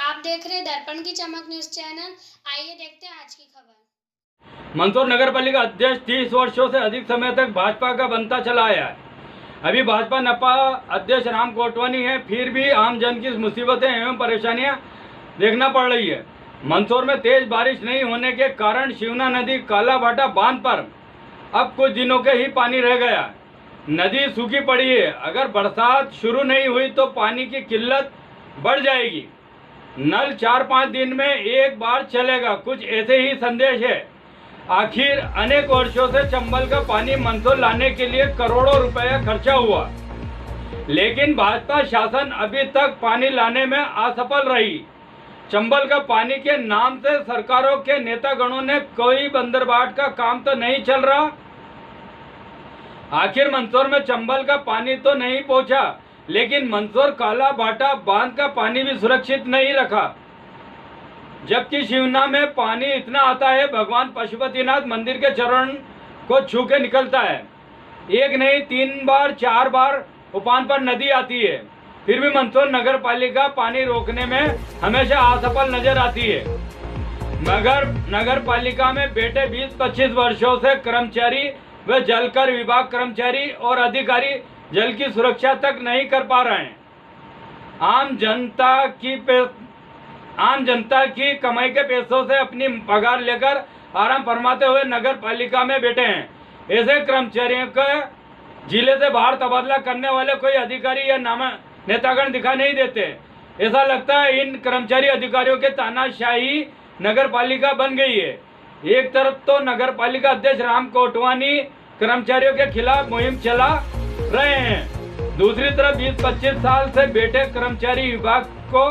आप देख रहे हैं दर्पण की चमक न्यूज चैनल। आइए देखते हैं आज की खबर। मंदसौर नगर पालिका अध्यक्ष 30 वर्षों से अधिक समय तक भाजपा का बनता चला आया है। अभी भाजपा नपा अध्यक्ष राम कोटवानी है, फिर भी आम जन की मुसीबतें एवं परेशानियां देखना पड़ रही है। मंदसौर में तेज बारिश नहीं होने के कारण शिवना नदी कालाभाटा बांध पर अब कुछ दिनों के ही पानी रह गया है। नदी सूखी पड़ी है। अगर बरसात शुरू नहीं हुई तो पानी की किल्लत बढ़ जाएगी। नल 4-5 दिन में एक बार चलेगा, कुछ ऐसे ही संदेश है। आखिर अनेक वर्षों से चंबल का पानी मंदसौर लाने के लिए करोड़ों रुपया खर्चा हुआ, लेकिन भाजपा शासन अभी तक पानी लाने में असफल रही। चंबल का पानी के नाम से सरकारों के नेतागणों ने कोई बंदरबाट का काम तो नहीं चल रहा। आखिर मंदसौर में चंबल का पानी तो नहीं पहुंचा, लेकिन मंदसौर कालाभाटा बांध का पानी भी सुरक्षित नहीं रखा। जबकि शिवना में पानी इतना आता है, भगवान पशुपतिनाथ मंदिर के चरण को छू के निकलता है। एक नहीं 3 बार 4 बार उफान पर नदी आती है, फिर भी मंदसौर नगर पालिका पानी रोकने में हमेशा असफल नजर आती है। मगर नगर पालिका में बैठे 20-25 वर्षों से कर्मचारी व जलकर विभाग कर्मचारी और अधिकारी जल की सुरक्षा तक नहीं कर पा रहे हैं। आम जनता की कमाई के पैसों से अपनी पगार लेकर आराम फरमाते हुए नगर पालिका में बैठे हैं। ऐसे कर्मचारियों का जिले से बाहर तबादला करने वाले कोई अधिकारी या नेतागण दिखाई नहीं देते। ऐसा लगता है इन कर्मचारी अधिकारियों के तानाशाही नगर पालिका बन गई है। एक तरफ तो नगर पालिका अध्यक्ष राम कोटवानी कर्मचारियों के खिलाफ मुहिम चला रहे हैं, दूसरी तरफ 20-25 साल से बैठे कर्मचारी विभाग को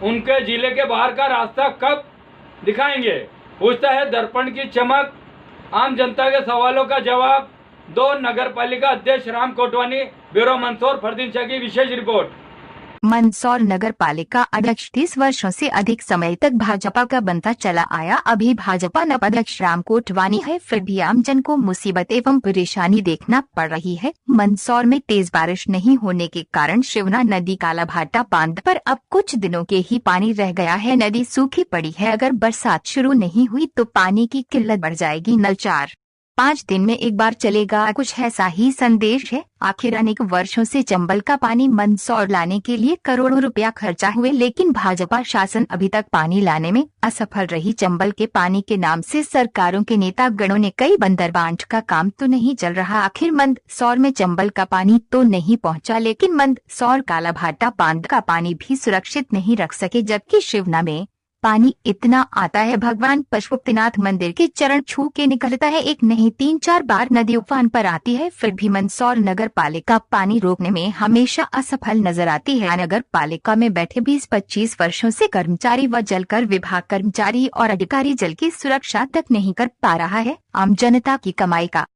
उनके जिले के बाहर का रास्ता कब दिखाएंगे, पूछता है दर्पण की चमक। आम जनता के सवालों का जवाब दो नगर पालिका अध्यक्ष राम कोटवानी। ब्यूरो मंदसौर, फरदीन शाह की विशेष रिपोर्ट। मंदसौर नगर पालिका अध्यक्ष 30 वर्षों से अधिक समय तक भाजपा का बनता चला आया। अभी भाजपा नपाध्यक्ष राम कोटवानी है, फिर भी आमजन को मुसीबत एवं परेशानी देखना पड़ रही है। मंदसौर में तेज बारिश नहीं होने के कारण शिवना नदी कालाभाटा बांध पर अब कुछ दिनों के ही पानी रह गया है। नदी सूखी पड़ी है। अगर बरसात शुरू नहीं हुई तो पानी की किल्लत बढ़ जाएगी। नल 4-5 दिन में एक बार चलेगा, कुछ ऐसा ही संदेश है। आखिर अनेक वर्षों से चंबल का पानी मंदसौर लाने के लिए करोड़ों रुपया खर्चा हुए, लेकिन भाजपा शासन अभी तक पानी लाने में असफल रही। चंबल के पानी के नाम से सरकारों के नेता गणों ने कई बंदरबांट का काम तो नहीं चल रहा। आखिर मंदसौर में चंबल का पानी तो नहीं पहुंचा, लेकिन मंदसौर कालाभाटा बांध का पानी भी सुरक्षित नहीं रख सके। जबकि शिवना में पानी इतना आता है, भगवान पशुपतिनाथ मंदिर के चरण छू के निकलता है। एक नहीं 3-4 बार नदी उफान पर आती है, फिर भी मंदसौर नगर पालिका पानी रोकने में हमेशा असफल नजर आती है। नगर पालिका में बैठे 20-25 वर्षों से कर्मचारी व जलकर विभाग कर्मचारी और अधिकारी जल की सुरक्षा तक नहीं कर पा रहा है। आम जनता की कमाई का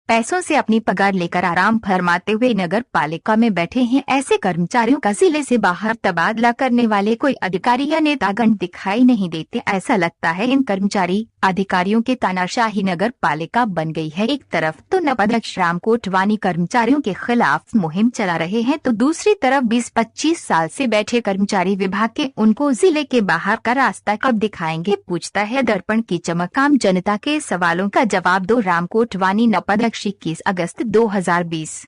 पैसों से अपनी पगार लेकर आराम फरमाते हुए नगर पालिका में बैठे हैं। ऐसे कर्मचारियों का जिले से बाहर तबादला करने वाले कोई अधिकारी या नेतागण दिखाई नहीं देते। ऐसा लगता है इन कर्मचारी अधिकारियों के तानाशाही नगर पालिका बन गई है। एक तरफ तो नपाध्यक्ष राम कोटवानी कर्मचारियों के खिलाफ मुहिम चला रहे हैं, तो दूसरी तरफ 20-25 साल से बैठे कर्मचारी विभाग के उनको जिले के बाहर का रास्ता कब दिखाएंगे, पूछता है दर्पण की चमक। आम जनता के सवालों का जवाब दो राम कोटवानी नपाध्यक्ष 21 अगस्त 2020।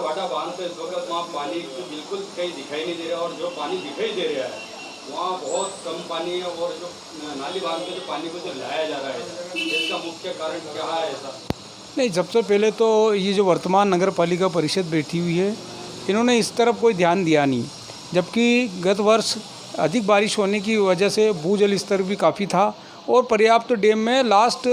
भाटा बांध पे इस वक्त वहाँ पानी तो बिल्कुल कहीं दिखाई नहीं दे रहा, और जो पानी दिखाई दे रहा है वहाँ बहुत कम पानी है, और जो नाली बांध के जो पानी को जो लाया जा रहा है इसका मुख्य कारण क्या है ऐसा? नहीं, सबसे पहले तो ये जो वर्तमान नगर पालिका परिषद बैठी हुई है, इन्होंने इस तरफ कोई ध्यान दिया नहीं, जबकि गत वर्ष अधिक बारिश होने की वजह से भूजल स्तर भी काफ़ी था और पर्याप्त डैम में लास्ट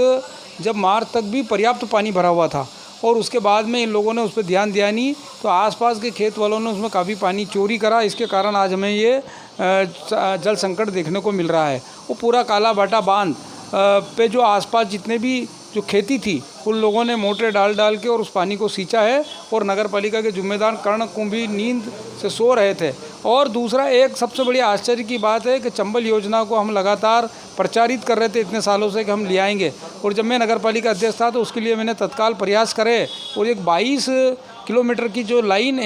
जब मार्च तक भी पर्याप्त पानी भरा हुआ था, और उसके बाद में इन लोगों ने उस पर ध्यान दिया नहीं, तो आसपास के खेत वालों ने उसमें काफ़ी पानी चोरी करा। इसके कारण आज हमें ये जल संकट देखने को मिल रहा है। वो पूरा काला भाटा बांध पे जो आसपास जितने भी जो खेती थी उन लोगों ने मोटरें डाल के और उस पानी को सींचा है, और नगर पालिका के जिम्मेदार कर्ण कुंभी नींद से सो रहे थे। और दूसरा एक सबसे बड़ी आश्चर्य की बात है कि चंबल योजना को हम लगातार प्रचारित कर रहे थे इतने सालों से कि हम ले आएंगे, और जब मैं नगर पालिका अध्यक्ष था तो उसके लिए मैंने तत्काल प्रयास करे, और एक 22 किलोमीटर की जो लाइन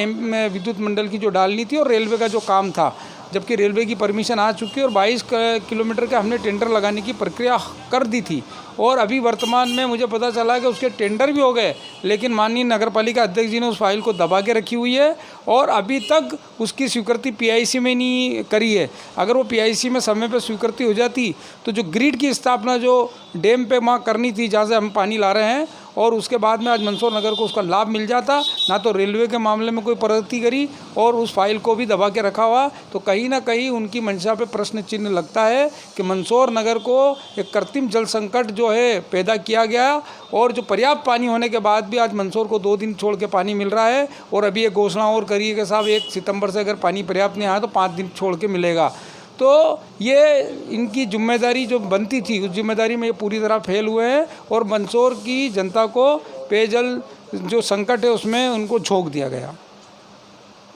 विद्युत मंडल की जो डालनी थी और रेलवे का जो काम था, जबकि रेलवे की परमिशन आ चुकी है और 22 किलोमीटर का हमने टेंडर लगाने की प्रक्रिया कर दी थी, और अभी वर्तमान में मुझे पता चला कि उसके टेंडर भी हो गए, लेकिन माननीय नगर पालिका अध्यक्ष जी ने उस फाइल को दबा के रखी हुई है और अभी तक उसकी स्वीकृति पीआईसी में नहीं करी है। अगर वो पीआईसी में समय पर स्वीकृति हो जाती तो जो ग्रिड की स्थापना जो डैम पे वहाँ करनी थी जहाँ से हम पानी ला रहे हैं, और उसके बाद में आज मंदसौर नगर को उसका लाभ मिल जाता, ना तो रेलवे के मामले में कोई प्रगति करी और उस फाइल को भी दबा के रखा हुआ, तो कहीं ना कहीं उनकी मंशा पे प्रश्न चिन्ह लगता है कि मंदसौर नगर को एक कृत्रिम जल संकट जो है पैदा किया गया, और जो पर्याप्त पानी होने के बाद भी आज मंदसौर को 2 दिन छोड़ के पानी मिल रहा है, और अभी ये घोषणा और करी है कि साहब 1 सितंबर से अगर पानी पर्याप्त नहीं आया तो 5 दिन छोड़ के मिलेगा। तो ये इनकी जिम्मेदारी जो बनती थी उस जिम्मेदारी में ये पूरी तरह फेल हुए हैं, और मंदसौर की जनता को पेयजल जो संकट है उसमें उनको झोंक दिया गया।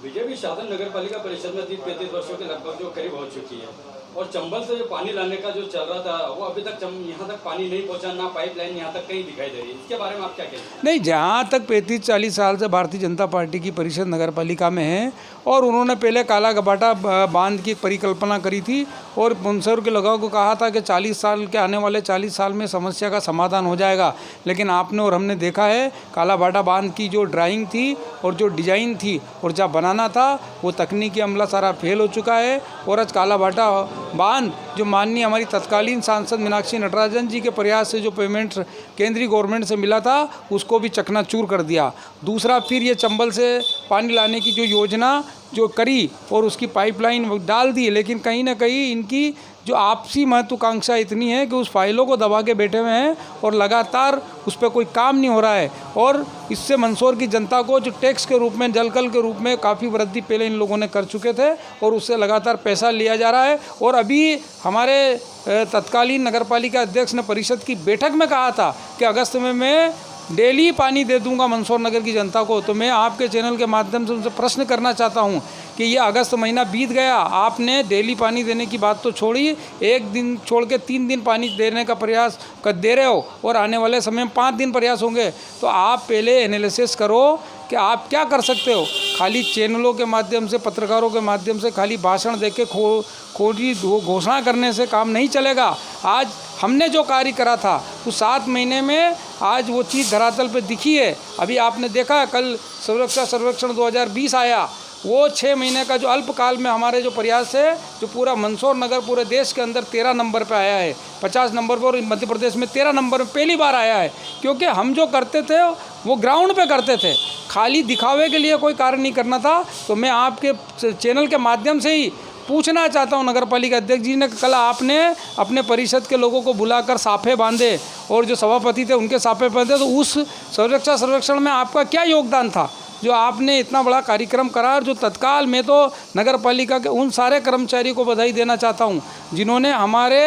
बीजेपी शासन नगर पालिका परिषद में 30-35 वर्षों के लगभग जो करीब हो चुकी है, और चंबल से जो पानी लाने का जो चल रहा था वो अभी तक यहाँ तक पानी नहीं पहुँचा, ना पाइपलाइन यहाँ तक कहीं दिखाई दे रही है, इसके बारे में आप क्या कहते हैं? नहीं, जहाँ तक 35-40 साल से भारतीय जनता पार्टी की परिषद नगर पालिका में है, और उन्होंने पहले काला भाटा बांध की परिकल्पना करी थी और मंदसौर के लोगों को कहा था कि 40 साल के आने वाले 40 साल में समस्या का समाधान हो जाएगा, लेकिन आपने और हमने देखा है काला भाटा बांध की जो ड्राइंग थी और जो डिज़ाइन थी और जहाँ बनाना था वो तकनीकी अमला सारा फेल हो चुका है, और आज काला भाटा बांध जो माननीय हमारी तत्कालीन सांसद मीनाक्षी नटराजन जी के प्रयास से जो पेमेंट केंद्रीय गवर्नमेंट से मिला था उसको भी चकनाचूर कर दिया। दूसरा फिर ये चंबल से पानी लाने की जो योजना जो करी और उसकी पाइपलाइन डाल दी, लेकिन कहीं ना कहीं इनकी जो आपसी महत्वाकांक्षा इतनी है कि उस फाइलों को दबा के बैठे हुए हैं और लगातार उस पर कोई काम नहीं हो रहा है, और इससे मंदसौर की जनता को जो टैक्स के रूप में जलकल के रूप में काफ़ी वृद्धि पहले इन लोगों ने कर चुके थे और उससे लगातार पैसा लिया जा रहा है। और अभी हमारे तत्कालीन नगरपालिका अध्यक्ष ने परिषद की बैठक में कहा था कि अगस्त में मैं डेली पानी दे दूंगा मंदसौर नगर की जनता को। तो मैं आपके चैनल के माध्यम से उनसे प्रश्न करना चाहता हूं कि ये अगस्त महीना बीत गया, आपने डेली पानी देने की बात तो छोड़ी, 1 दिन छोड़ के 3 दिन पानी देने का प्रयास कर दे रहे हो और आने वाले समय में 5 दिन प्रयास होंगे। तो आप पहले एनालिसिस करो कि आप क्या कर सकते हो। खाली चैनलों के माध्यम से, पत्रकारों के माध्यम से खाली भाषण दे के खोटी घोषणा करने से काम नहीं चलेगा। आज हमने जो कार्य करा था उस 7 महीने में आज वो चीज़ धरातल पे दिखी है। अभी आपने देखा कल सुरक्षा सर्वेक्षण 2020 आया, वो 6 महीने का जो अल्पकाल में हमारे जो प्रयास है, जो पूरा मंदसौर नगर पूरे देश के अंदर 13 नंबर पे आया है, 50 नंबर पर, और मध्य प्रदेश में 13 नंबर में पहली बार आया है। क्योंकि हम जो करते थे वो ग्राउंड पे करते थे, खाली दिखावे के लिए कोई कार्य नहीं करना था। तो मैं आपके चैनल के माध्यम से ही पूछना चाहता हूँ नगर पालिका अध्यक्ष जी ने, कल आपने अपने परिषद के लोगों को बुलाकर साफे बांधे और जो सभापति थे उनके साफे बांधे, तो उस सुरक्षा सर्वेक्षण में आपका क्या योगदान था जो आपने इतना बड़ा कार्यक्रम करा। और जो तत्काल में तो नगर पालिका के उन सारे कर्मचारियों को बधाई देना चाहता हूं जिन्होंने हमारे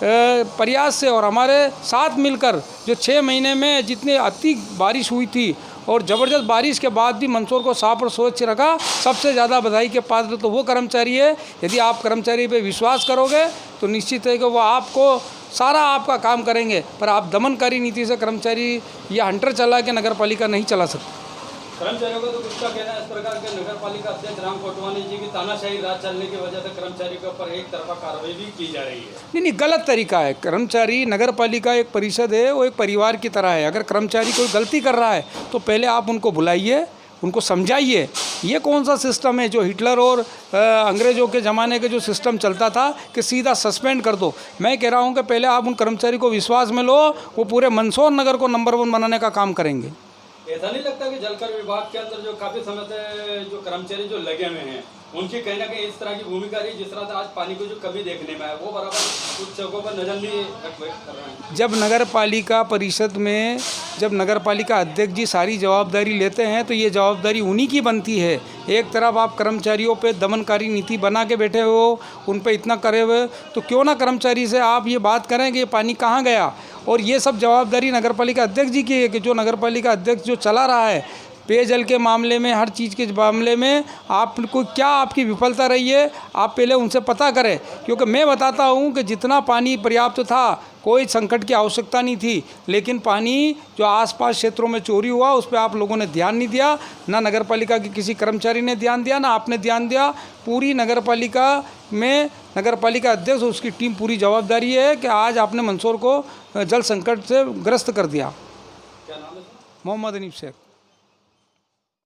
प्रयास से और हमारे साथ मिलकर जो 6 महीने में जितनी अति बारिश हुई थी और ज़बरदस्त बारिश के बाद भी मंदसौर को साफ और स्वच्छ रखा, सबसे ज़्यादा बधाई के पात्र तो वो कर्मचारी है। यदि आप कर्मचारी पे विश्वास करोगे तो निश्चित है कि वो आपको सारा आपका काम करेंगे, पर आप दमनकारी नीति से कर्मचारी या हंटर चला के नगर पालिका नहीं चला सकते। कर्मचारियों का तो कुछ का कहना है इस प्रकार के नगर पालिका अध्यक्ष राम कोटवानी जी की तानाशाही राज चलने की वजह से कर्मचारी के ऊपर एक तरफा कार्रवाई भी की जा रही है। नहीं, गलत तरीका है। कर्मचारी, नगर पालिका एक परिषद है, वो एक परिवार की तरह है। अगर कर्मचारी कोई गलती कर रहा है तो पहले आप उनको बुलाइए, उनको समझाइए ये कौन सा सिस्टम है जो हिटलर और अंग्रेज़ों के ज़माने के जो सिस्टम चलता था कि सीधा सस्पेंड कर दो। मैं कह रहा हूँ कि पहले आप उन कर्मचारी को विश्वास में लो, वो पूरे मंदसौर नगर को नंबर 1 बनाने का काम करेंगे। ऐसा नहीं लगता कि जलकर विभाग के अंदर जो काफी समय से जो कर्मचारी जो लगे हुए हैं उनकी कहीं ना कहीं इस तरह की भूमिका रही, जिस तरह से आज पानी को जो कमी देखने में है वो बराबर कुछ जगहों पर नजर नहीं कर रहे हैं। जब नगर पालिका परिषद में जब नगर पालिका अध्यक्ष जी सारी जवाबदारी लेते हैं तो ये जवाबदारी उन्हीं की बनती है। एक तरफ आप कर्मचारियों पे दमनकारी नीति बना के बैठे हो, उन पे इतना करे हुए, तो क्यों ना कर्मचारी से आप ये बात करें कि ये पानी कहाँ गया। और ये सब जवाबदारी नगर पालिका अध्यक्ष जी की है कि जो नगर पालिका अध्यक्ष जो चला रहा है पेयजल के मामले में, हर चीज़ के मामले में आपको क्या आपकी विफलता रही है, आप पहले उनसे पता करें। क्योंकि मैं बताता हूँ कि जितना पानी पर्याप्त था, कोई संकट की आवश्यकता नहीं थी, लेकिन पानी जो आसपास क्षेत्रों में चोरी हुआ उस पर आप लोगों ने ध्यान नहीं दिया, ना नगर पालिका के किसी कर्मचारी ने ध्यान दिया, ना आपने ध्यान दिया। पूरी नगर पालिका में नगर पालिका अध्यक्ष और उसकी टीम पूरी जवाबदारी है कि आज आपने मंदसौर को जल संकट से ग्रस्त कर दिया। क्या नाम है? मोहम्मद अनीफ शेख।